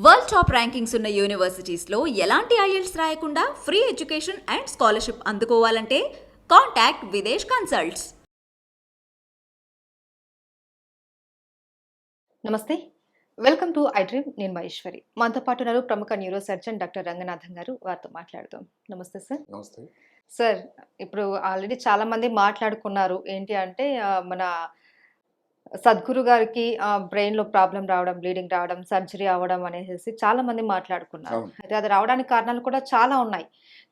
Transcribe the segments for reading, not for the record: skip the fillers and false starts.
World top rankings ఉన్న యూనివర్సిటీస్లో ఎలాంటి IELTS రాయకుండా ఫ్రీ ఎడ్యుకేషన్ అండ్ స్కాలర్షిప్ అందుకోవాలంటే కాంటాక్ట్ విదేశ్ కన్సల్ట్స్. నమస్తే, వెల్కమ్ టు ఐ డ్రీమ్. నేను మహేశ్వరి. మనతో పాటు ఉన్నారు ప్రముఖ న్యూరో సర్జన్ డాక్టర్ రంగనాథన్ గారు. వారితో మాట్లాడదాం. నమస్తే సార్. నమస్తే సార్, ఇప్పుడు ఆల్రెడీ చాలా మంది మాట్లాడుకున్నారు. ఏంటి అంటే మన సద్గురు గారికి బ్రెయిన్లో ప్రాబ్లం రావడం, బ్లీడింగ్ రావడం, సర్జరీ అవ్వడం అనేసి చాలా మంది మాట్లాడుకున్నారు. అవును. అయితే అది రావడానికి కారణాలు కూడా చాలా ఉన్నాయి.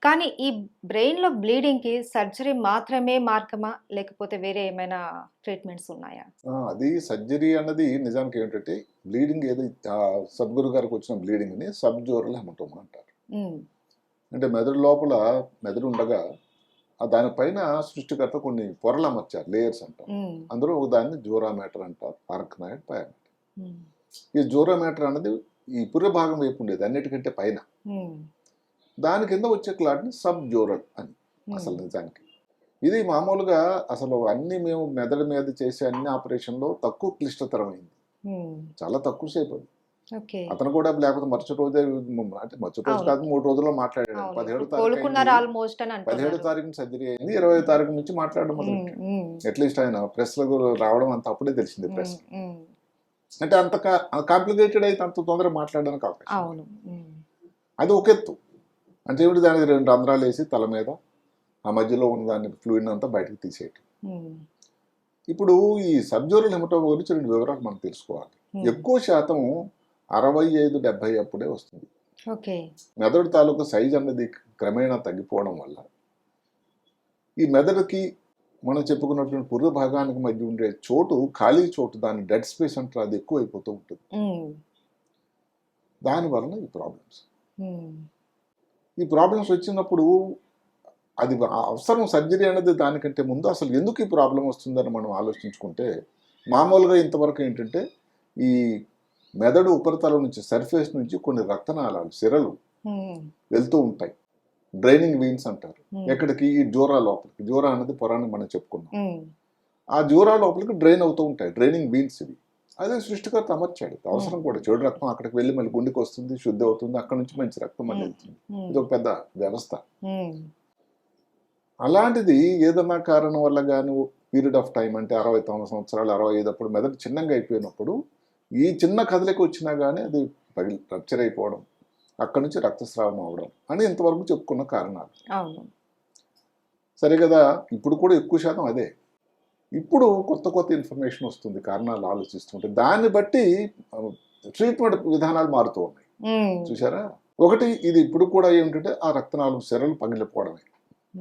కానీ ఈ బ్రెయిన్లో బ్లీడింగ్కి సర్జరీ మాత్రమే మార్గమా, లేకపోతే వేరే ఏమైనా ట్రీట్మెంట్స్ ఉన్నాయా? అది సర్జరీ అన్నది నిజానికి ఏంటంటే బ్లీడింగ్ ఏది సద్గురు గారికి వచ్చిన బ్లీడింగ్ని సబ్జోరల్ హెమటోమా అంటారు. అంటే మెదడు లోపల మెదడు ఉండగా దానిపైన సృష్టికర్త కొన్ని పొరలు అమర్చారు, లేయర్స్ అంటారు. అందులో ఒక దాన్ని జోరామీటర్ అంటారు, ఆర్కనాయిడ్, పయామీటర్. ఈ జోరామీటర్ అనేది ఈ పుర్రె భాగం వైపు ఉండేది, అన్నిటికంటే పైన. దాని కింద వచ్చే క్లాట్ని సబ్ జోరల్ అని అసలు నిజానికి. ఇది మామూలుగా అసలు అన్ని మేము మెదడు మీద చేసే అన్ని ఆపరేషన్లో తక్కువ క్లిష్టతరమైంది, చాలా తక్కువ సేపు అది. అతను కూడా లేకపోతే మరుసటి రోజే, అంటే మరుసటి రోజు కాదు 3 రోజుల్లో మాట్లాడాడు. 17వ తారీఖు సర్జరీ అయింది, 20వ తారీఖు నుంచి మాట్లాడడం మొదలెట్టాడు. అట్లీస్ట్ ఆయన ప్రెస్లో రావడం అంత అప్పుడే తెలిసింది ప్రెస్. అంటే అంత కాంప్లికేటెడ్ అయితే అంత తొందరగా మాట్లాడడానికి అవకాశం. అది ఒక ఎత్తు. అంటే ఏమిటి, దానికి 2 రంధ్రాలు వేసి తల మీద ఆ మధ్యలో ఉన్న దాన్ని ఫ్లూయిడ్ అంతా బయటకు తీసేయటం. ఇప్పుడు ఈ సబ్జోరల్ హెమటోమా గురించి 2 వివరాలు మనం తెలుసుకోవాలి. ఎక్కువ శాతం 65-70 అప్పుడే వస్తుంది. మెదడు తాలూకు సైజ్ అన్నది క్రమేణా తగ్గిపోవడం వల్ల ఈ మెదడుకి మనం చెప్పుకున్నటువంటి పుర్రె భాగానికి మధ్య ఉండే చోటు, ఖాళీ చోటు, దాని డెడ్ స్పేస్ అంటారు, అది ఎక్కువ అయిపోతూ ఉంటుంది. దానివలన ఈ ప్రాబ్లమ్స్ వచ్చినప్పుడు అది అవసరం సర్జరీ అనేది దానికంటే ముందు అసలు ఎందుకు ఈ ప్రాబ్లం వస్తుందని మనం ఆలోచించుకుంటే, మామూలుగా ఇంతవరకు ఏంటంటే ఈ మెదడు ఉపరితలం నుంచి, సర్ఫేస్ నుంచి కొన్ని రక్తనాళాలు, సిరలు వెళ్తూ ఉంటాయి, డ్రైనింగ్ వీన్స్ అంటారు. ఎక్కడికి? ఈ జోరా లోపలికి. జోరా అనేది పొరాన్ని మనం చెప్పుకున్నాం. ఆ జోరా లోపలికి డ్రైన్ అవుతూ ఉంటాయి, డ్రైనింగ్ వీన్స్ ఇవి. అదే సృష్టికర్త అమర్చాడు. అవసరం కూడా చెడు రక్తం అక్కడికి వెళ్ళి మళ్ళీ గుండెకి వస్తుంది, శుద్ధి అవుతుంది, అక్కడ నుంచి మంచి రక్తం మళ్ళీ వెళ్తుంది. ఇది ఒక పెద్ద వ్యవస్థ. అలాంటిది ఏదన్నా కారణం వల్ల కానీ పీరియడ్ ఆఫ్ టైం, అంటే 69 సంవత్సరాలు, 65 అప్పుడు మెదడు చిన్నగా అయిపోయినప్పుడు ఈ చిన్న కదలిక వచ్చినా కానీ అది రప్చర్ అయిపోవడం, అక్కడి నుంచి రక్తస్రావం అవడం అని ఇంతవరకు చెప్పుకున్న కారణాలు. సరే కదా, ఇప్పుడు కూడా ఎక్కువ శాతం అదే. ఇప్పుడు కొత్త ఇన్ఫర్మేషన్ వస్తుంది, కారణాలు ఆలోచిస్తుంటే దాన్ని బట్టి ట్రీట్మెంట్ విధానాలు మారుతూ ఉన్నాయి. చూసారా? ఒకటి, ఇది ఇప్పుడు కూడా ఏమిటంటే ఆ రక్తనాళం సిరలు పగిలిపోవడమే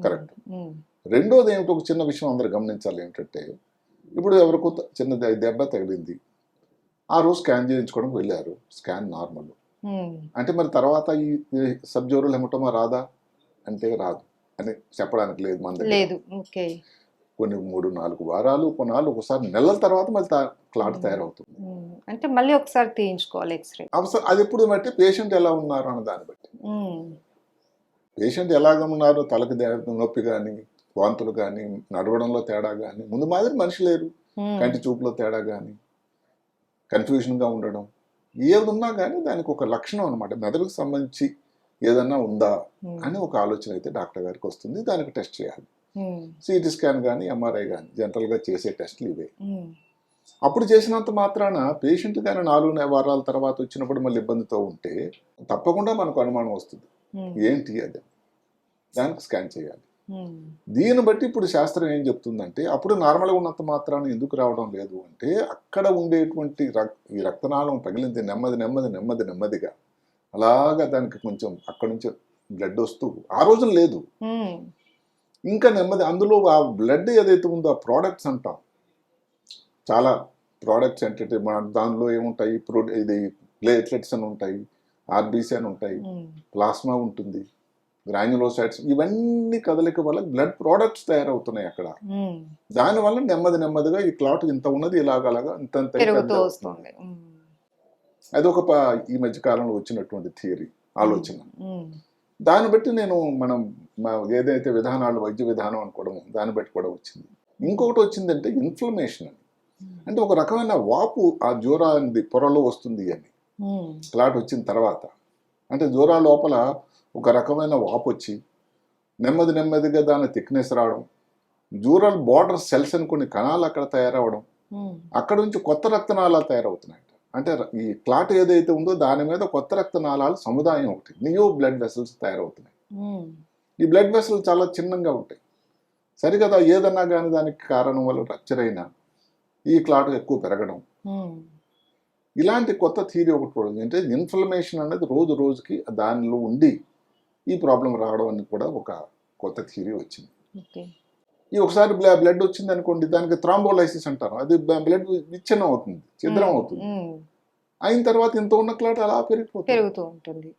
కరెక్ట్. రెండోది ఏమిటి, ఒక చిన్న విషయం అందరూ గమనించాలి. ఏంటంటే ఇప్పుడు ఎవరికో చిన్న దెబ్బ తగిలింది, ఆ రోజు స్కాన్ చేయించుకోవడానికి వెళ్ళారు, స్కాన్ నార్మల్. అంటే మరి తర్వాత ఈ సబ్జోరల్ హెమటోమా రాదా అంటే రాదు అని చెప్పడానికి లేదు మన దగ్గర. కొన్ని 3-4 వారాలు, కొన్నాళ్ళు, ఒకసారి నెలల తర్వాత మళ్ళీ క్లాట్ తయారవుతుంది. అంటే మళ్ళీ ఒకసారి తీయించుకోవాలి ఎక్స్రే. అవసరం అది ఎప్పుడు బట్టి, పేషెంట్ ఎలా ఉన్నారు అన్న దాన్ని బట్టి. పేషెంట్ ఎలాగ ఉన్నారు, తలకి నొప్పి కానీ, వాంతులు కానీ, నడవడంలో తేడా కానీ, ముందు మాదిరి మనిషి లేరు, కంటి చూపులో తేడా కానీ, కన్ఫ్యూజన్గా ఉండడం, ఏది ఉన్నా కానీ దానికి ఒక లక్షణం అనమాట. మెదడుకు సంబంధించి ఏదన్నా ఉందా అని ఒక ఆలోచన అయితే డాక్టర్ గారికి వస్తుంది. దానికి టెస్ట్ చేయాలి. సిటీ స్కాన్ కానీ, ఎంఆర్ఐ కానీ జనరల్గా చేసే టెస్టులు ఇవే. అప్పుడు చేసినంత మాత్రాన పేషెంట్ కానీ 4 వారాల తర్వాత వచ్చినప్పుడు మళ్ళీ ఇబ్బందితో ఉంటే తప్పకుండా మనకు అనుమానం వస్తుంది, ఏంటి అది, దానికి స్కాన్ చేయాలి. దీన్ని బట్టి ఇప్పుడు శాస్త్రం ఏం చెప్తుందంటే, అప్పుడు నార్మల్గా ఉన్నంత మాత్రాన ఎందుకు రావడం లేదు అంటే, అక్కడ ఉండేటువంటి ఈ రక్తనాళం పగిలింది నెమ్మదిగా అలాగా దానికి కొంచెం అక్కడ నుంచి బ్లడ్ వస్తూ, ఆ రోజున లేదు ఇంకా నెమ్మది, అందులో ఆ బ్లడ్ ఏదైతే ఉందో ఆ ప్రోడక్ట్స్ అంటాం, చాలా ప్రోడక్ట్స్ ఏంటంటే దానిలో ఏముంటాయి, ఇది ప్లేట్లెట్స్ అని ఉంటాయి, ఆర్బీసీ అని ఉంటాయి, ప్లాస్మా ఉంటుంది, గ్రాన్యులోసైట్స్, ఇవన్నీ కదలిక వల్ల బ్లడ్ ప్రోడక్ట్స్ తయారవుతున్నాయి అక్కడ. దానివల్ల నెమ్మదిగా ఈ క్లాట్ ఇంత ఉన్నది ఇలాగలాగా ఇంత వస్తుంది. అది ఒక ఈ మధ్య కాలంలో వచ్చినటువంటి థియరీ, ఆలోచన. దాన్ని బట్టి మనం ఏదైతే విధానాలు, వైద్య విధానం అనుకోవడం, దాన్ని బట్టి కూడా వచ్చింది. ఇంకొకటి వచ్చిందంటే ఇన్ఫ్లమేషన్ అని. అంటే ఒక రకమైన వాపు ఆ జోరా పొరలో వస్తుంది అని. ఉమ్, క్లాట్ వచ్చిన తర్వాత అంటే జోరా లోపల ఒక రకమైన వాపు వచ్చి నెమ్మదిగా దాని థిక్నెస్ రావడం, జూరల్ బార్డర్ సెల్స్ అని కొన్ని కణాలు అక్కడ తయారవడం, ఉమ్, అక్కడ నుంచి కొత్త రక్తనాళాలు తయారవుతున్నాయి. అంటే ఈ క్లాట్ ఏదైతే ఉందో దాని మీద కొత్త రక్తనాళాలు సముదాయం ఒకటి న్యూ బ్లడ్ వెసల్స్ తయారవుతున్నాయి. ఉమ్, ఈ బ్లడ్ వెసల్స్ చాలా చిన్నగా ఉంటాయి. సరిగదా ఏదన్నా కానీ దానికి కారణం వల్ల రప్చర్ అయినా ఈ క్లాట్ ఎక్కువ పెరగడం, ఉమ్, ఇలాంటి కొత్త థియరీ ఒకటి కూడా ఉంది. అంటే ఇన్ఫ్లమేషన్ అనేది రోజు రోజుకి దానిలో ఉండి ఈ ప్రాబ్లం రావడం అని కూడా ఒక కొత్త థియరీ వచ్చింది. ఓకే. ఈ ఒకసారి బ్లడ్ వచ్చింది అనుకోండి, దానికి థ్రాంబోలైసిస్ అంటారు. అది బ్లడ్ విచ్ఛిన్నం అవుతుంది, ఛిద్రం అవుతుంది. ఉమ్, అయిన తర్వాత ఇంత ఉన్న క్లాట్ అలా పెరిగిపోతుంది. పెరుగుతూ ఉంటుంది.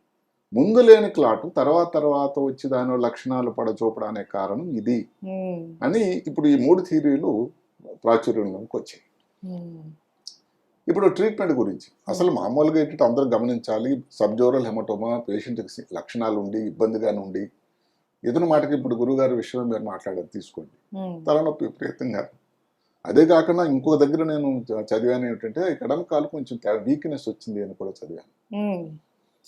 ముందు లేని క్లాట్ తర్వాత వచ్చి దాని లక్షణాలు పడచూపడానే కారణం ఇది ఉమ్, అని ఇప్పుడు ఈ 3 థియరీలు ప్రాచుర్యంలోకి వచ్చాయి. ఉమ్, ఇప్పుడు ట్రీట్మెంట్ గురించి అసలు మామూలుగా ఏంటంటే అందరూ గమనించాలి. సబ్జోరల్ హెమటోమా పేషెంట్కి లక్షణాలు ఉండి ఇబ్బందిగానే ఉండి ఇతని మాటకి ఇప్పుడు గురుగారి విషయం మీరు మాట్లాడేది తీసుకోండి, ఉమ్, తలనొప్పి విపరీతంగా. అదే కాకుండా ఇంకో దగ్గర నేను చదివాను ఏమిటంటే ఎడమ కాలు కొంచెం వీక్నెస్ వచ్చింది అని కూడా చదివాను. ఉమ్,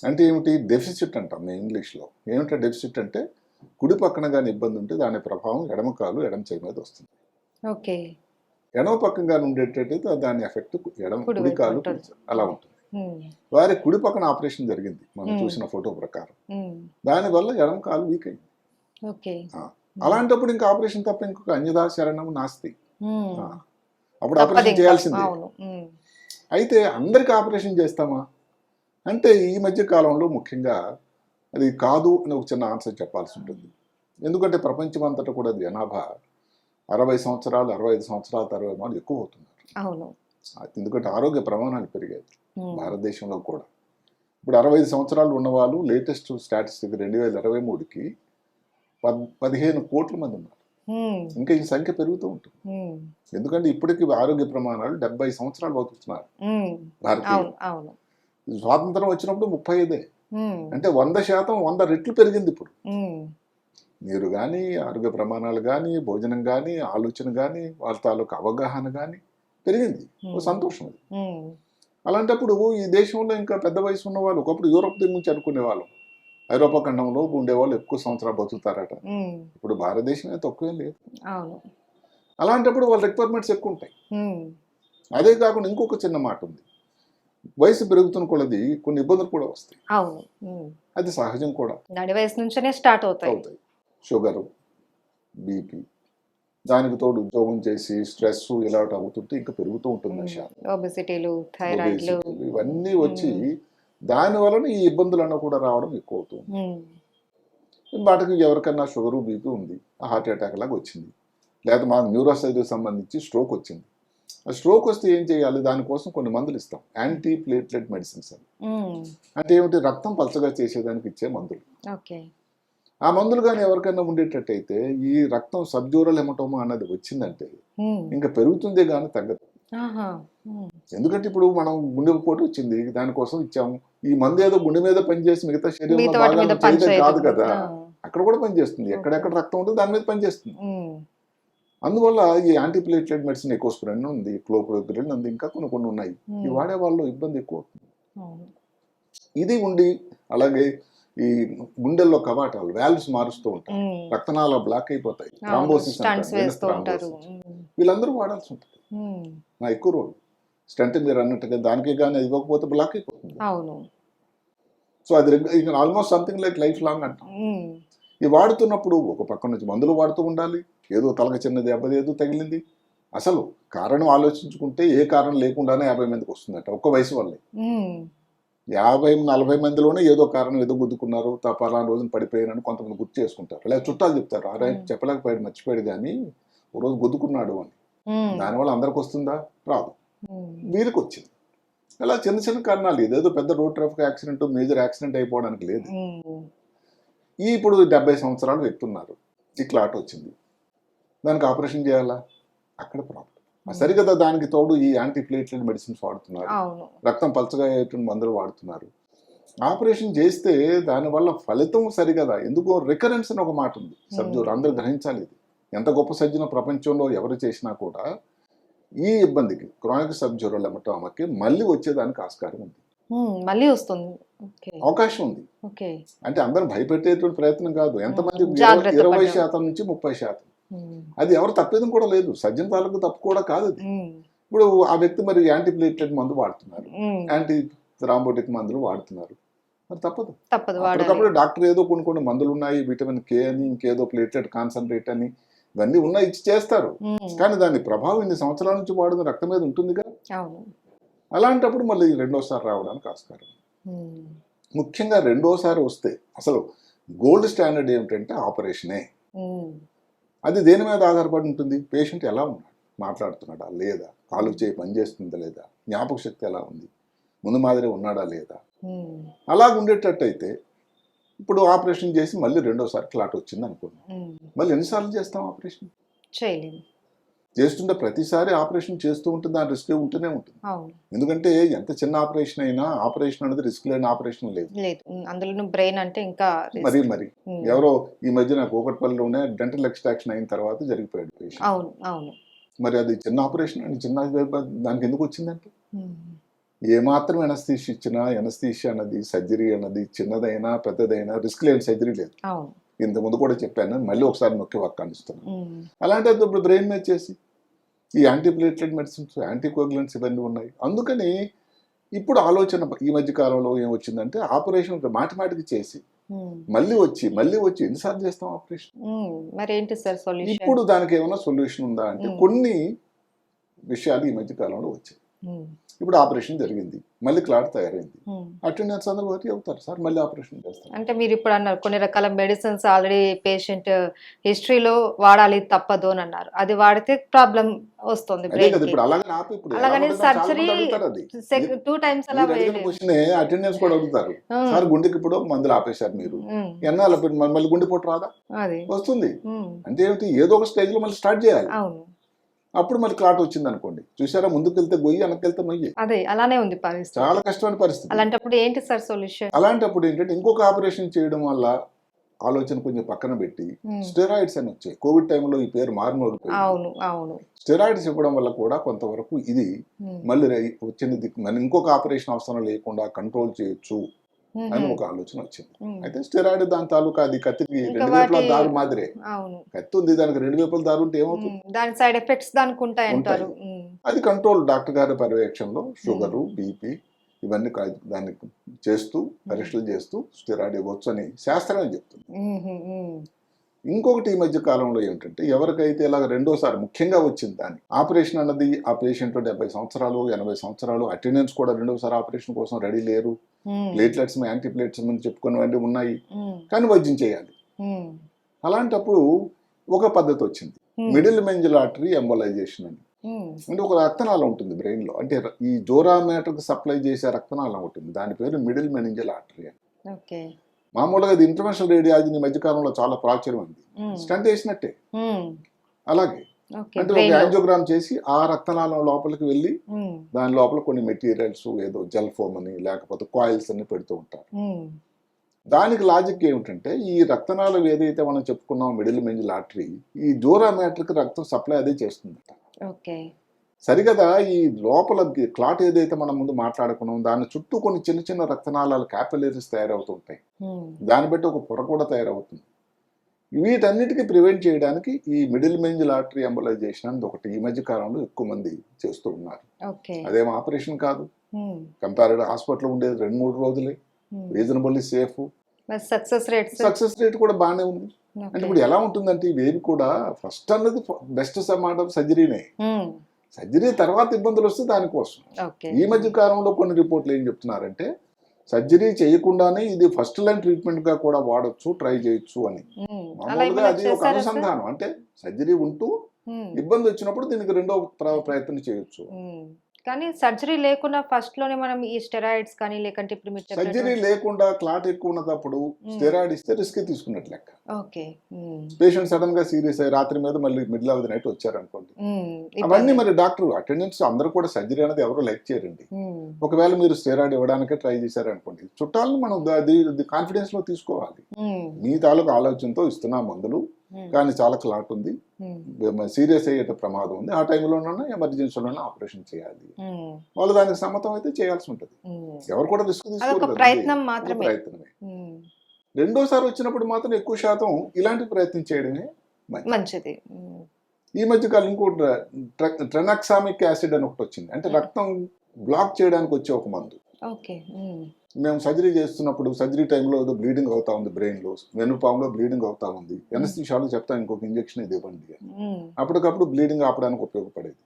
అంటే ఏమిటి, డెఫిసిట్ అంటాం మేము ఇంగ్లీష్లో. ఏమిటంటే డెఫిసిట్ అంటే కుడి పక్కన కానీ ఇబ్బంది ఉంటే దాని ప్రభావం ఎడమ కాలు ఎడమ చెయ్యి మీద వస్తుంది. ఓకే. ఎడమ పక్కన ఉండేటట్టయితే దాని ఎఫెక్ట్ కుడి కుడి వైపు కాలు ఉంటుంది. అలా ఉంటుంది. ఉమ్, వారి కుడి పక్కన ఆపరేషన్ జరిగింది మనం Hmm. చూసిన ఫోటో ప్రకారం. ఉమ్, దానివల్ల ఎడమ కాలు వీక్ అయింది. ఓకే. అలాంటప్పుడు ఇంకా ఆపరేషన్ తప్ప ఇంకొక అన్యదా శరణం నాస్తి. ఉమ్, ఆ, అప్పుడు తప్పదు ఆపరేషన్ ఇంకా. చేయాల్సిందే. అవును. ఉమ్, అయితే అందరికి ఆపరేషన్ చేస్తామా అంటే ఈ మధ్య కాలంలో ముఖ్యంగా అది కాదు అని ఒక చిన్న ఆన్సర్ చెప్పాల్సి ఉంటుంది. ఎందుకంటే ప్రపంచం అంతటా కూడా జనాభా 60 సంవత్సరాలు 65 సంవత్సరాల తర్వాత వాళ్ళు ఎక్కువ అవుతున్నారు. అవును. ఎందుకంటే ఆరోగ్య ప్రమాణాలు పెరిగాయి ఉమ్, భారతదేశంలో కూడా. ఇప్పుడు 65 సంవత్సరాలు ఉన్నవాళ్ళు లేటెస్ట్ స్టాటిస్టిక్ 2023కి 15 కోట్ల మంది ఉన్నారు. ఉమ్, ఇంకా ఈ సంఖ్య పెరుగుతూ ఉంటుంది. ఉమ్, ఎందుకంటే ఇప్పటికీ ఆరోగ్య ప్రమాణాలు 70 సంవత్సరాలు బతుకుతున్నారు ఉమ్, భారతీయులు. అవును. అవును. స్వాతంత్రం వచ్చినప్పుడు 35. ఉమ్, అంటే 100% 100 రెట్లు పెరిగింది ఇప్పుడు. ఉమ్, నీరు కానీ ఆరోగ్య ప్రమాణాలు కానీ భోజనం కానీ ఆలోచన కానీ వాళ్ళ తాలూకు అవగాహన కానీ పెరిగింది. ఓ సంతోషం అది. ఉమ్, అలాంటప్పుడు ఈ దేశంలో ఇంకా పెద్ద వయసు ఉన్న వాళ్ళు ఒకప్పుడు యూరోప్ గురించి అనుకునే వాళ్ళు, ఐరోపా ఖండంలో ఉండేవాళ్ళు ఎక్కువ సంవత్సరాలు బతుకుతారట. ఉమ్, ఇప్పుడు భారతదేశమే తక్కువేం లేదు. అవును. అలాంటప్పుడు వాళ్ళ రిక్వైర్మెంట్స్ ఎక్కువ ఉంటాయి. ఉమ్, అదే కాకుండా ఇంకొక చిన్న మాట ఉంది, వయసు పెరుగుతున్న కొలది కొన్ని ఇబ్బందులు కూడా వస్తాయి. అవును. ఉమ్, అది సహజం కూడా నడి వయసు నుంచే స్టార్ట్ అవుతాయి. అవుతాయి. షుగరు, బీపీ, దానికి తోడు ఉద్యోగం చేసి స్ట్రెస్ ఇలాంటి అవుతుంటే ఇంకా పెరుగుతూ ఉంటుంది శాతం. ఒబెసిటీలు, థైరాయిడ్లు. Obesity ఇవన్నీ వచ్చి దాని వలన ఈ ఇబ్బందులు అన్న కూడా రావడం ఎక్కువ అవుతుంది. వాటికి ఎవరికన్నా షుగరు బీపీ ఉంది, హార్ట్ అటాక్ లాగా వచ్చింది, లేదా మాకు న్యూరోసైడ్కి సంబంధించి స్ట్రోక్ వచ్చింది. ఆ స్ట్రోక్ వస్తే ఏం చేయాలి, దానికోసం కొన్ని మందులు ఇస్తాం, యాంటీ ప్లేట్లెట్ మెడిసిన్స్ అని. అంటే ఏమిటి, రక్తం పలచగా చేసేదానికి ఇచ్చే మందులు. ఓకే. ఆ మందులు కానీ ఎవరికైనా ఉండేటట్టయితే ఈ రక్తం సబ్జోరల్ హెమటోమా అన్నది వచ్చిందంటే ఇంకా పెరుగుతుందే కానీ తగ్గదు. ఎందుకంటే ఇప్పుడు మనం గుండెపోటు వచ్చింది, దానికోసం ఇచ్చాము, ఈ మందు ఏదో గుండె మీద పనిచేసి మిగతా శరీరంలో భాగాలను చేయడం కాదు కదా, అక్కడ కూడా పనిచేస్తుంది. ఎక్కడెక్కడ రక్తం ఉంటుంది దాని మీద పనిచేస్తుంది. అందువల్ల ఈ యాంటీప్లేట్లెట్ మెడిసిన్ ఎకోస్ప్రిన్ ఉంది, క్లోప్రోపిరిన్ ఉంది, ఇంకా కొన్ని ఉన్నాయి. ఈ వాడే వాళ్ళు ఇబ్బంది ఎక్కువ అవుతుంది. ఇది ఉండి అలాగే ఈ గుండెల్లో కవాటాలు వాల్వ్స్ మారుస్తూ ఉంటారు, రక్తనాళ బ్లాక్ అయిపోతాయి, థ్రాంబోసిస్ అంటారు. వీళ్ళందరూ వాడాల్సి ఉంటుంది. నా ఎక్కువ రోజు స్టంట్ మీరు అన్నట్టుగా దానికి కానీ ఇవ్వకపోతే బ్లాక్ అయిపోతుంది. సో అది almost something like life long అంటాం. ఈ వాడుతున్నప్పుడు ఒక పక్క నుంచి మందులు వాడుతూ ఉండాలి. ఏదో తలక చిన్నది దెబ్బది ఏదో తగిలింది, అసలు కారణం ఆలోచించుకుంటే ఏ కారణం లేకుండానే 50 మందికి వస్తుందట ఒక్క వయసు వల్లే. 50-40 మందిలోనే ఏదో కారణం, ఏదో గుద్దుకున్నారు, పలానా రోజున పడిపోయానని కొంతమంది గుర్తు చేసుకుంటారు, లేదా చుట్టాలు చెప్తారు, అరే చెప్పలేకపోయాడు మర్చిపోయాడు కానీ ఓ రోజు గుద్దుకున్నాడు అని. దానివల్ల అందరికి వస్తుందా? రాదు, వీరికి వచ్చింది. అలా చిన్న చిన్న కారణాలు, ఇదేదో పెద్ద road traffic accident major accident అయిపోవడానికి లేదు. ఇప్పుడు 70 సంవత్సరాలు వ్యక్తి ఉన్నారు, ఈ క్లాట్ వచ్చింది, దానికి ఆపరేషన్ చేయాలా? అక్కడ ప్రాబ్లం. సరిగదా దానికి తోడు ఈ యాంటీ ప్లేట్లెట్ మెడిసిన్స్ వాడుతున్నారు, రక్తం పలచగా అయ్యేటువంటి మందులు వాడుతున్నారు. ఆపరేషన్ చేస్తే దానివల్ల ఫలితం సరిగదా. ఎందుకో రికరెన్స్ అని ఒక మాట ఉంది సబ్జోర్, అందరూ గ్రహించాలి. ఇది ఎంత గొప్ప సర్జన ప్రపంచంలో ఎవరు చేసినా కూడా ఈ ఇబ్బందికి క్రానిక్ సబ్జోరల్ హెమటోమాకి మళ్ళీ వచ్చేదానికి ఆస్కారం ఉంది. మళ్ళీ వస్తుంది. ఓకే. అవకాశం ఉంది. ఓకే. అంటే అందరం భయపెట్టేటువంటి ప్రయత్నం కాదు. ఎంతమంది జాగ్రత్త 20% నుంచి 30%. అది ఎవరు తప్పేది కూడా లేదు. సజ్జన తాలూకు తప్పు కూడా కాదు అది. ఇప్పుడు ఆ వ్యక్తి మరి యాంటీ ప్లేట్లెట్ మందు వాడుతున్నారు, యాంటీ థ్రాంబోటిక్ మందులు వాడుతున్నారు, మరి తప్పదు. అప్పటికప్పుడు డాక్టర్ ఏదో కొన్ని మందులు ఉన్నాయి, విటమిన్ కే అని, ఇంకేదో ప్లేట్లెట్ కాన్సన్ట్రేట్ అని, ఇవన్నీ ఉన్నాయి, ఇచ్చి చేస్తారు. కానీ దాని ప్రభావం ఇన్ని సంవత్సరాల నుంచి వాడుతున్న రక్తం మీద ఉంటుందిగా. అలాంటప్పుడు మళ్ళీ రెండోసారి రావడానికి ఆస్కారం. ముఖ్యంగా రెండోసారి వస్తే అసలు గోల్డ్ స్టాండర్డ్ ఏమిటంటే ఆపరేషనే. అది దేని మీద ఆధారపడి ఉంటుంది? పేషెంట్ ఎలా ఉన్నాడు, మాట్లాడుతున్నాడా లేదా, కాలు చేయి పనిచేస్తుందా లేదా, జ్ఞాపక శక్తి ఎలా ఉంది, ముందు మాదిరి ఉన్నాడా లేదా. అలాగ ఉండేటట్టయితే ఇప్పుడు ఆపరేషన్ చేసి మళ్ళీ రెండోసారి క్లాట్ వచ్చింది అనుకున్నాం, మళ్ళీ ఎన్నిసార్లు చేస్తాం ఆపరేషన్? చేయలేము. చేస్తుంటే ప్రతిసారి ఆపరేషన్ చేస్తూ ఉంటే దాని రిస్క్ ఉంటూనే ఉంటుంది. ఎందుకంటే ఎంత చిన్న ఆపరేషన్ అయినా ఆపరేషన్ అనేది రిస్క్ లేని ఆపరేషన్ లేదు. అందులో బ్రెయిన్ అంటే ఇంకా మరి ఎవరో ఈ మధ్యన కూకట్పల్లిలోనే డెంటల్ ఎక్స్ట్రాక్షన్ అయిన తర్వాత జరిగిపోయాడు పేషెంట్. మరి అది చిన్న ఆపరేషన్ అని, చిన్న దానికి ఎందుకు వచ్చిందంటే ఏమాత్రం ఎనస్థీషియా ఇచ్చినా, ఎనస్థీషియా అన్నది, సర్జరీ అన్నది చిన్నదైనా పెద్దదైనా రిస్క్ లేని సర్జరీ లేదు. ఇంతకుముందు కూడా చెప్పాను, మళ్ళీ ఒకసారి నొక్కి వక్కానిస్తున్నాను. అలాంటి ఇప్పుడు బ్రెయిన్ మీద చేసి ఈ యాంటీప్లేట్లెట్ మెడిసిన్స్, యాంటీకోగులెంట్స్ ఇవన్నీ ఉన్నాయి. అందుకని ఇప్పుడు ఆలోచన ఈ మధ్య కాలంలో ఏమొచ్చిందంటే ఆపరేషన్ మాటిమాటికి చేసి మళ్ళీ వచ్చి ఎన్నిసార్లు చేస్తాం ఆపరేషన్? మరి ఏంటి సార్ సొల్యూషన్? ఇప్పుడు దానికి ఏమైనా సొల్యూషన్ ఉందా అంటే కొన్ని విషయాలు ఈ మధ్య కాలంలో వచ్చాయి. ఇప్పుడు ఆపరేషన్ జరిగింది, మళ్ళీ క్లాట్ తయారైంది, అటెండెన్స్ అందరూ వర్క్ అవుతారు, సార్ మళ్ళీ ఆపరేషన్ చేస్తారు. అంటే మీరు ఇప్పుడు అన్నారు కొన్ని రకాల మెడిసిన్స్ ఆల్రెడీ పేషెంట్ హిస్టరీలో వాడాలి తప్పదు అని అన్నారు, అది వాడితే ప్రాబ్లం వస్తుంది. అలాగని సర్జరీ 2 times అలా అటెండెన్స్ కూడా అడుగుతారు, సార్ గుండెకి ఇప్పుడు మందులు ఆపేశారు మీరు, ఎన్నాళ్ళు మళ్ళీ గుండెపోటు రాదా? వస్తుంది. అంటే ఏమిటి, ఏదో ఒక స్టేజ్ లో మళ్ళీ స్టార్ట్ చేయాలి. అప్పుడు మరి క్లాట్ వచ్చింది అనుకోండి, చూసారా, ముందుకు వెళ్తే గొయ్యి, వెనక్కి వెళ్తే నొయ్యి. అదే అలానే ఉంది పరిస్థితి, చాలా కష్టమైన పరిస్థితి. అలాంటప్పుడు ఏంటి సార్ సొల్యూషన్? అలాంటప్పుడు ఏంటంటే ఇంకొక ఆపరేషన్ చేయడం వల్ల ఆలోచన కొంచెం పక్కన పెట్టి స్టెరాయిడ్స్ అని వచ్చాయి. కోవిడ్ టైంలో ఈ పేరు మారుమోగిపోయింది. స్టెరాయిడ్స్ ఇవ్వడం వల్ల కూడా కొంతవరకు ఇది మళ్ళీ వచ్చింది, ఇంకొక ఆపరేషన్ అవసరం లేకుండా కంట్రోల్ చేయొచ్చు అని ఒక ఆలోచన వచ్చింది. అయితే స్టెరాయిడ్ దాని తాలూకా అది కత్తికి 2 వైపుల దారు మాదిరే. కత్తి ఉంది, దానికి 2 వైపుల దారు ఉంటే ఏమవుతుంది? దాని సైడ్ ఎఫెక్ట్స్ దానికి ఉంటాయి. అది కంట్రోల్ డాక్టర్ గారి పర్యవేక్షణలో షుగరు, బీపీ ఇవన్నీ దాన్ని చేస్తూ పరీక్షలు చేస్తూ స్టెరాయిడ్ ఇవ్వచ్చు అని శాస్త్రమే చెప్తుంది. ఇంకొకటి ఈ మధ్య కాలంలో ఏమిటంటే ఎవరికైతే ఇలాగ రెండోసారి ముఖ్యంగా వచ్చింది దాన్ని ఆపరేషన్ అన్నది, ఆ పేషెంట్ 70 సంవత్సరాలు 80 సంవత్సరాలు, అటెండెన్స్ కూడా రెండోసారి ఆపరేషన్ కోసం రెడీ లేరు, ప్లేట్లెట్స్ యాంటీప్లేట్స్ అని చెప్పుకున్నవన్నీ ఉన్నాయి, కానీ వైద్యం చేయాలి. అలాంటప్పుడు ఒక పద్ధతి వచ్చింది, మిడిల్ మెంజల్ ఆర్టరీ ఎంబోలైజేషన్ అని. అంటే ఒక రక్తనాళం ఉంటుంది బ్రెయిన్ లో, అంటే ఈ జోరా మ్యాటర్కి సప్లై చేసే రక్తనాళం ఉంటుంది, దాని పేరు మిడిల్ మెనింజల్ ఆర్టరీ అని. మామూలుగా అది ఇంటర్నేషనల్ రేడియాలజీ ఈ మధ్యకాలంలో చాలా ప్రాచుర్యం ఉంది, స్టంట్ వేసినట్టే. అలాగే అంటే ఒక యాంజియోగ్రామ్ చేసి ఆ రక్తనాళం లోపలికి వెళ్ళి దాని లోపల కొన్ని మెటీరియల్స్, ఏదో జెల్ ఫోమ్ అని లేకపోతే కాయిల్స్ అని పెడుతూ ఉంటారు. దానికి లాజిక్ ఏమిటంటే ఈ రక్తనాళం ఏదైతే మనం చెప్పుకున్నాం మిడిల్ మెంజల్ ఆర్టరీ, ఈ జోరా మ్యాటర్కి రక్తం సప్లై అదే చేస్తుందట. సరిగదా ఈ లోపల క్లాట్ ఏదైతే మనం ముందు మాట్లాడుకున్నాం దాని చుట్టూ కొన్ని చిన్న చిన్న రక్తనాళాలు క్యాపిలరీస్ తయారవుతుంటాయి, దాన్ని బట్టి ఒక పొర కూడా తయారవుతుంది. వీటన్నిటికీ ప్రివెంట్ చేయడానికి ఈ మిడిల్ మెంజల్ ఆర్టరీ ఎంబోలైజేషన్ అనేది ఒకటి ఈ మధ్య కాలంలో ఎక్కువ మంది చేస్తూ ఉన్నారు. అదేం ఆపరేషన్ కాదు, కంపారిటివ్ హాస్పిటల్ ఉండేది 2-3 రోజులే, రీజనబుల్లీ సేఫ్, సక్సెస్ రేట్ కూడా బాగానే ఉంది. అంటే ఇప్పుడు ఎలా ఉంటుందంటే ఇవేవి కూడా ఫస్ట్ అన్నది బెస్ట్ సమానం సర్జరీనే, సర్జరీ తర్వాత ఇబ్బందులు వస్తే దానికోసం. ఈ మధ్య కాలంలో కొన్ని రిపోర్ట్లు ఏం చెప్తున్నారంటే సర్జరీ చేయకుండానే ఇది ఫస్ట్ లైన్ ట్రీట్మెంట్ గా కూడా వాడచ్చు, ట్రై చేయొచ్చు అని. మామూలుగా అది ఒక అనుసంధానం, అంటే సర్జరీ ఉంటూ ఇబ్బంది వచ్చినప్పుడు దీనికి రెండో ప్రయత్నం చేయొచ్చు. కానీ సర్జరీ లేకుండా ఫస్ట్ లోనే మనం ఈ స్టెరాయిడ్స్ కానీ లేకంటే ఇప్పుడు మీరు సర్జరీ లేకుండా క్లాట్ ఎక్కువ ఉన్నప్పుడు స్టెరాయిడ్ ఇస్తే రిస్క్ తీసుకున్నట్లు లెక్క. పేషెంట్ సడన్ గా సీరియస్ అయ్యి రాత్రి మీద మళ్ళీ మిడిల్ ఆఫ్ ది నైట్ వచ్చారనుకోండి, అవన్నీ మరి డాక్టర్ అటెండెన్స్ అందరూ కూడా సర్జరీ అనేది ఎవరు లైక్ చేయరండి. ఒకవేళ మీరు స్టెరాయిడ్ ఇవ్వడానికే ట్రై చేశారనుకోండి, చుట్టాలను మనం కాన్ఫిడెన్స్ లో తీసుకోవాలి. మీ తాలూకు ఆలోచనతో ఇస్తున్న మందులు కానీ చాలా క్లాట్ ఉంది, సీరియస్ అయ్యే ప్రమాదం ఉంది, ఆ టైంలోనైనా ఎమర్జెన్సీలోనే ఆపరేషన్ చేయాలి. వాళ్ళు దానికి సమ్మతం అయితే చేయాల్సి ఉంటుంది. ఎవరు కూడా రిస్క్ తీసుకోవాలి, ప్రయత్నం మాత్రమే. ప్రయత్నమే. రెండోసారి వచ్చినప్పుడు మాత్రం ఎక్కువ శాతం ఇలాంటి ప్రయత్నం చేయడమే మంచిది. ఈ మధ్య కాలం ఇంకోటి ట్రెనాక్సామిక్ యాసిడ్ అని ఒకటి వచ్చింది, అంటే రక్తం బ్లాక్ చేయడానికి వచ్చే ఒక మందు. మేము సర్జరీ చేస్తున్నప్పుడు సర్జరీ టైంలో ఏదో బ్లీడింగ్ అవుతా ఉంది, బ్రెయిన్లో వెన్నుపాములో బ్లీడింగ్ అవుతా ఉంది, ఎనస్థీషియాలో చెప్తా ఇంకొక ఇంజెక్షన్ ఇది ఇవ్వండి అని. అప్పటికప్పుడు బ్లీడింగ్ ఆపడానికి ఉపయోగపడేది.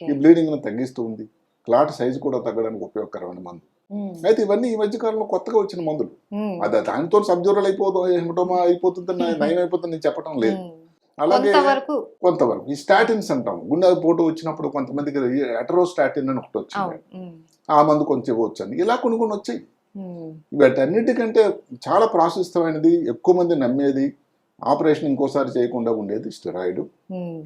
ఈ బ్లీడింగ్ తగ్గిస్తూ ఉంది, క్లాట్ సైజు కూడా తగ్గడానికి ఉపయోగకరమైన మందు. అయితే ఇవన్నీ ఈ మధ్య కాలంలో కొత్తగా వచ్చిన మందులు. అది దానితో సబ్జూరల్ అయిపోతుంది, హెమటోమా అయిపోతుంది, నయం అయిపోతుంది నేను చెప్పడం లేదు. అలాగే కొంతవరకు ఈ స్టాటిన్స్ అంటాం, గుండె పోటు వచ్చినప్పుడు కొంతమందికి ఎటరోస్టాటిన్ అని ఒకటి వచ్చింది, ఆ మందు కొంచెం ఇవ్వచ్చు అని. ఇలా కొన్ని కొన్ని వచ్చాయి. వీటన్నిటికంటే చాలా ప్రాశస్తమైనది, ఎక్కువ మంది నమ్మేది, ఆపరేషన్ ఇంకోసారి చేయకుండా ఉండేది స్టెరాయిడ్.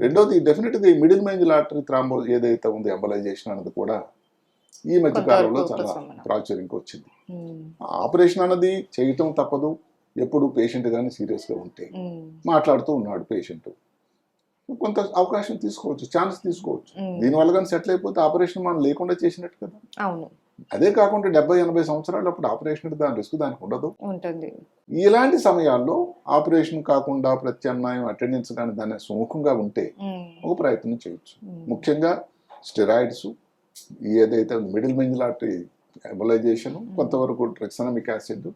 రెండోది డెఫినెట్గా ఈ మిడిల్ మెంజల్ ఆర్టరీ థ్రాంబో ఏదైతే ఉంది, ఎంబలైజేషన్ అన్నది కూడా ఈ మధ్య కాలంలో చాలా ప్రాచుర్యంకి వచ్చింది. ఆపరేషన్ అన్నది చేయటం తప్పదు, ఎప్పుడు పేషెంట్ కానీ సీరియస్గా ఉంటే. మాట్లాడుతూ ఉన్నాడు పేషెంట్, కొంత అవకాశం తీసుకోవచ్చు, ఛాన్స్ తీసుకోవచ్చు. దీనివల్ల కానీ సెటిల్ అయిపోతే ఆపరేషన్ మనం లేకుండా చేసినట్టు కదా. అదే కాకుండా 70-80 సంవత్సరాలు అప్పుడు ఆపరేషన్ దాని రిస్క్ దానికి ఉండదు. ఇలాంటి సమయాల్లో ఆపరేషన్ కాకుండా ప్రత్యామ్నాయం అటెండెన్స్ కానీ దాన్ని సుముఖంగా ఉంటే ఒక ప్రయత్నం చేయొచ్చు. ముఖ్యంగా స్టెరాయిడ్స్, ఏదైతే మిడిల్ మెంజల్ ఆర్టరీ ఎంబలైజేషన్, కొంతవరకు ట్రెక్సామిక్ యాసిడ్,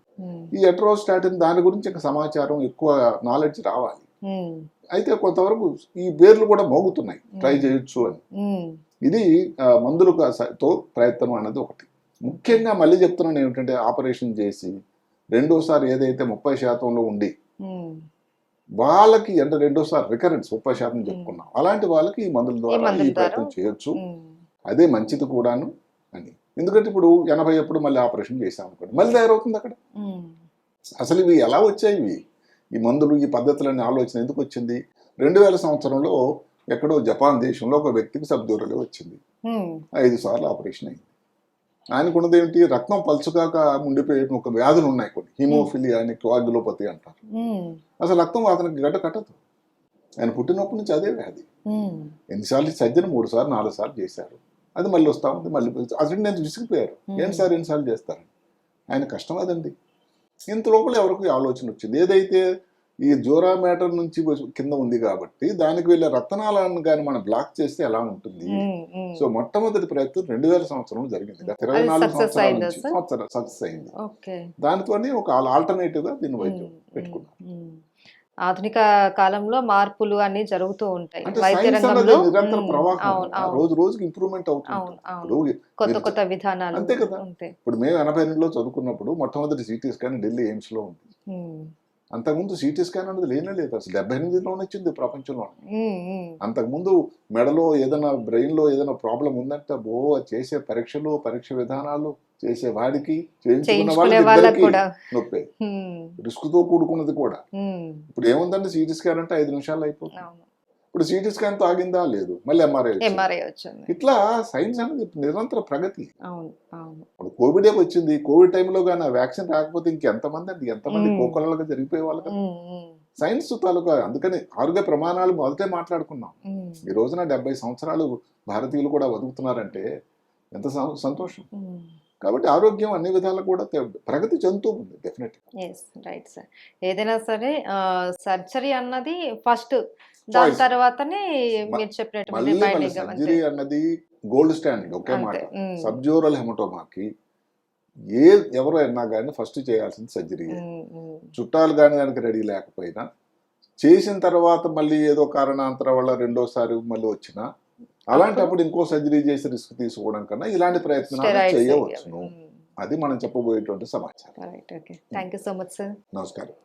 ఈ ఎట్రోస్టాటిన్ దాని గురించి ఇంకా సమాచారం ఎక్కువ నాలెడ్జ్ రావాలి. అయితే కొంతవరకు ఈ పేర్లు కూడా మోగుతున్నాయి, ట్రై చేయొచ్చు అని. ఇది మందులతో ప్రయత్నం అన్నది ఒకటి. ముఖ్యంగా మళ్ళీ చెప్తున్నాను ఏమిటంటే, ఆపరేషన్ చేసి రెండోసారి ఏదైతే 30% ఉండి వాళ్ళకి అంటే రెండోసారి రికరెన్స్ 30% చెప్పుకున్నాం, అలాంటి వాళ్ళకి ఈ మందుల ద్వారా ఈ ప్రయత్నం చేయొచ్చు. అదే మంచిది కూడాను అని. ఎందుకంటే ఇప్పుడు 80 ఎప్పుడు మళ్ళీ ఆపరేషన్ చేసాం అనుకోండి, మళ్ళీ తయారవుతుంది అక్కడ. అసలు ఇవి ఎలా వచ్చాయి, ఈ మందులు, ఈ పద్ధతులన్నీ ఆలోచన ఎందుకు వచ్చింది? 2000 సంవత్సరంలో ఎక్కడో జపాన్ దేశంలో ఒక వ్యక్తికి సబ్డ్యూరల్ వచ్చింది, 5 సార్లు ఆపరేషన్ అయింది. ఆయనకున్నది ఏమిటి, రక్తం పలుచుగాక ఉండిపోయే ఒక వ్యాధులు ఉన్నాయి కొన్ని, హిమోఫిలియా అని, కోయాగ్యులోపతి అంటారు. అసలు రక్తం అతనికి గడ్డ కట్టదు, ఆయన పుట్టినప్పటి నుంచి అదే వ్యాధి. ఎన్నిసార్లు సర్జరీ 3 సార్లు 4 సార్లు చేశారు, అది మళ్ళీ వస్తూ ఉంది, మళ్ళీ అసలు నేను విసిగిపోయారు, ఎన్నిసార్లు చేస్తారు, ఆయన కష్టం అదండి. ఇంత లోపల ఎవరికి ఆలోచన వచ్చింది, ఏదైతే ఈ జోరా మ్యాటర్ నుంచి కింద ఉంది కాబట్టి దానికి వెళ్ళే రక్తనాళాలను కానీ మనం బ్లాక్ చేస్తే ఎలా ఉంటుంది. సో మొట్టమొదటి ప్రయత్నం 2000 సంవత్సరంలో జరిగింది, 24 సంవత్సరాల నుంచి సక్సెస్ అయింది. దానితోనే ఒక ఆల్టర్నేటివ్ గా దీన్ని వైద్యం పెట్టుకున్నారు. ఆధునిక కాలంలో మార్పులు అన్ని జరుగుతూ ఉంటాయి, నిరంతర ప్రవాహం, రోజు రోజుకి ఇంప్రూవ్మెంట్ అవుతుంది, కొత్త విధానాలు. అంతే కదా. ఇప్పుడు మేము 82లో చదువుకున్నప్పుడు మొట్టమొదటి సిటీ స్కాన్ ఢిల్లీ ఎయిమ్స్ లో ఉంది. అంతకుముందు సిటీ స్కాన్ అనేది లేనే లేదు, అసలు 78లోనే వచ్చింది ప్రపంచంలో. అంతకుముందు మెడలో ఏదైనా బ్రెయిన్ లో ఏదైనా ప్రాబ్లం ఉందంటే చేసే పరీక్షలు, పరీక్ష విధానాలు చేసే వాడికి, చేయించుకున్న వాళ్ళకి నొప్పే, రిస్క్ తో కూడుకున్నది కూడా. ఇప్పుడు ఏముందంటే సిటీ స్కాన్ అంటే 5 నిమిషాలు అయిపోతుంది. ఇప్పుడు సిటీ స్కాన్ తో ఆగిందా, లేదు, మళ్ళీ ఎంఆర్ఐ వచ్చింది. ఇట్లా సైన్స్ అనేది నిరంతర ప్రగతి. ఇప్పుడు కోవిడ్ వచ్చింది, కోవిడ్ టైంలో కానీ వ్యాక్సిన్ రాకపోతే ఇంకెంతమంది అండి, ఎంతమంది కోకొల్లగా జరిగిపోయే వాళ్ళు కదా. సైన్స్ తాలూకా, అందుకని ఆరోగ్య ప్రమాణాలు మొదటే మాట్లాడుకున్నాం. ఈ రోజున 70 సంవత్సరాలు భారతీయులు కూడా బతుకుతున్నారంటే ఎంత సంతోషం. కాబట్టి ఆరోగ్యం అన్ని విధాలు కూడా ప్రగతి చెందుతూ ఉంది డెఫినెట్. Right sir. ఏదైనా సరే సర్జరీ అన్నది ఫస్ట్, దాని తర్వాతనే మీరు చెప్పినట్టు సర్జరీ అన్నది గోల్డ్ స్టాండర్డ్. ఒకే మాట, సబ్జ్యూరల్ హెమటోమాకి ఎవరు అన్నా కానీ ఫస్ట్ చేయాల్సింది సర్జరీ. చుట్టాలు కానీ దానికి రెడీ లేకపోయినా, చేసిన తర్వాత మళ్ళీ ఏదో కారణాంతరం వల్ల రెండోసారి మళ్ళీ వచ్చినా, అలాంటప్పుడు ఇంకో సర్జరీ చేసి రిస్క్ తీసుకోవడం కన్నా ఇలాంటి ప్రయత్నాలు చేయవచ్చును. అది మనం చెప్పబోయేటువంటి సమాచారం. Thank you so much sir. నమస్కారం.